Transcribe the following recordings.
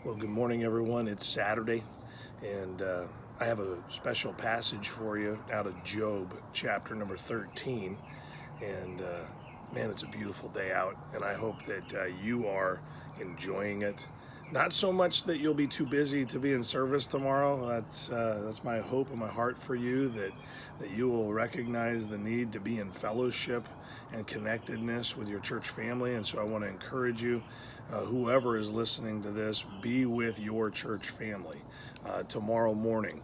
Well, good morning, everyone. It's Saturday, and I have a special passage for you out of Job, chapter number 13. And man, it's a beautiful day out, and I hope that you are enjoying it. Not so much that you'll be too busy to be in service tomorrow. That's my hope and my heart for you, that you will recognize the need to be in fellowship and connectedness with your church family. And so I want to encourage you, whoever is listening to this, be with your church family tomorrow morning.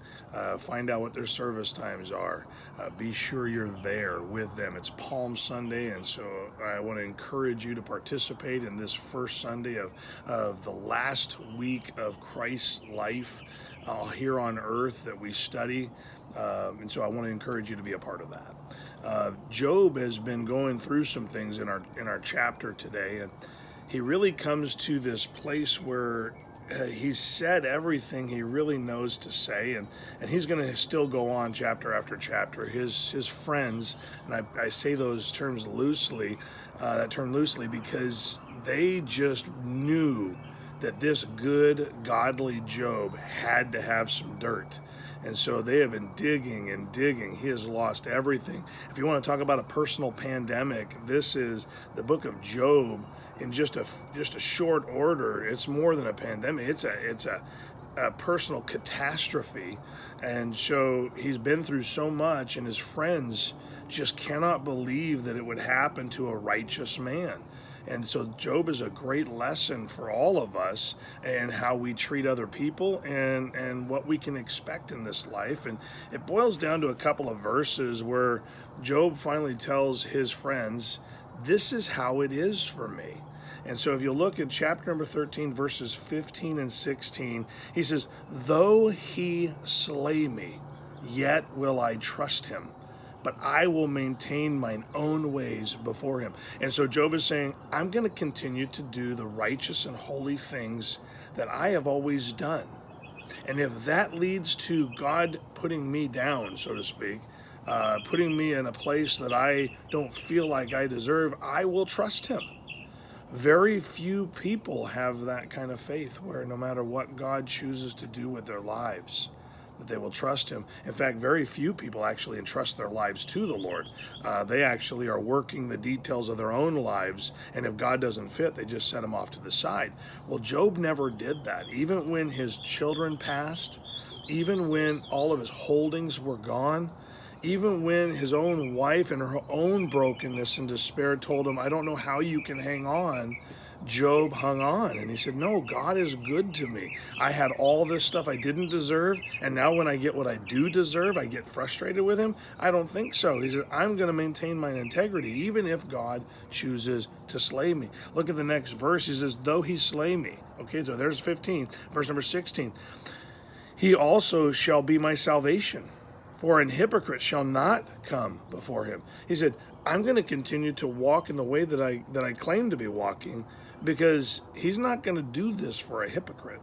Find out what their service times are. Be sure you're there with them. It's Palm Sunday, and so I want to encourage you to participate in this first Sunday of the last week of Christ's life here on earth that we study. And so I want to encourage you to be a part of that. Job has been going through some things in our chapter today, and he really comes to this place where he's said everything he really knows to say, and he's going to still go on chapter after chapter. His friends, and I say those terms loosely, that term loosely, because they just knew that this good, godly Job had to have some dirt. And so they have been digging and digging. He has lost everything. If you want to talk about a personal pandemic, this is the book of Job in just a short order. It's more than a pandemic. It's a personal catastrophe. And so he's been through so much, and his friends just cannot believe that it would happen to a righteous man. And so Job is a great lesson for all of us and how we treat other people and what we can expect in this life. And it boils down to a couple of verses where Job finally tells his friends, this is how it is for me. And so if you look at chapter number 13, verses 15 and 16, he says, though he slay me, yet will I trust him, but I will maintain mine own ways before him. And so Job is saying, I'm going to continue to do the righteous and holy things that I have always done. And if that leads to God putting me down, so to speak, putting me in a place that I don't feel like I deserve, I will trust him. Very few people have that kind of faith where no matter what God chooses to do with their lives, that they will trust him. In fact, very few people actually entrust their lives to the Lord. They actually are working the details of their own lives, and if God doesn't fit, they just set him off to the side. Well, Job never did that. Even when his children passed, even when all of his holdings were gone, even when his own wife and her own brokenness and despair told him, I don't know how you can hang on, Job hung on, and he said, no, God is good to me. I had all this stuff I didn't deserve, and now when I get what I do deserve, I get frustrated with him? I don't think so. He said, I'm going to maintain my integrity, even if God chooses to slay me. Look at the next verse. He says, though he slay me. Okay, so there's 15. Verse number 16. He also shall be my salvation, for an hypocrite shall not come before him. He said, I'm going to continue to walk in the way that I claim to be walking, because he's not going to do this for a hypocrite.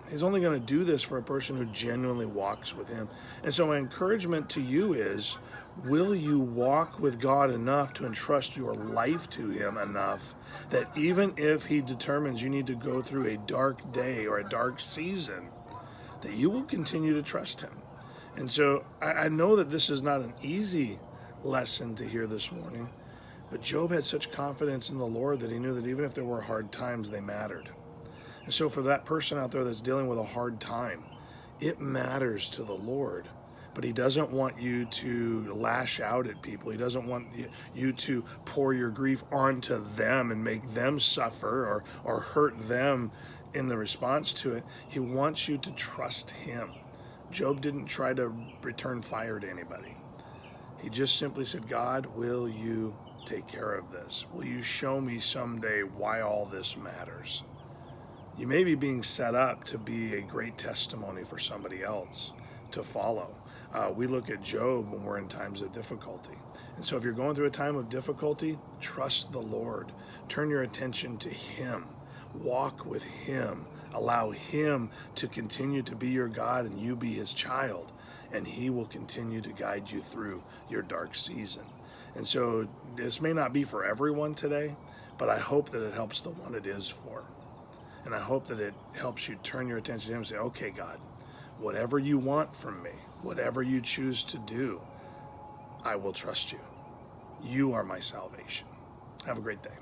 He's only going to do this for a person who genuinely walks with him. And so my encouragement to you is, will you walk with God enough to entrust your life to him enough that even if he determines you need to go through a dark day or a dark season, that you will continue to trust him? And so I know that this is not an easy lesson to hear this morning, but Job had such confidence in the Lord that he knew that even if there were hard times, they mattered. And so for that person out there that's dealing with a hard time, it matters to the Lord, but he doesn't want you to lash out at people. He doesn't want you to pour your grief onto them and make them suffer or hurt them in the response to it. He wants you to trust him. Job didn't try to return fire to anybody. He just simply said, God, will you take care of this? Will you show me someday why all this matters? You may be being set up to be a great testimony for somebody else to follow. We look at Job when we're in times of difficulty. And so if you're going through a time of difficulty, trust the Lord. Turn your attention to him. Walk with him. Allow him to continue to be your God and you be his child, and he will continue to guide you through your dark season. And so this may not be for everyone today, but I hope that it helps the one it is for. And I hope that it helps you turn your attention to him and say, okay, God, whatever you want from me, whatever you choose to do, I will trust you. You are my salvation. Have a great day.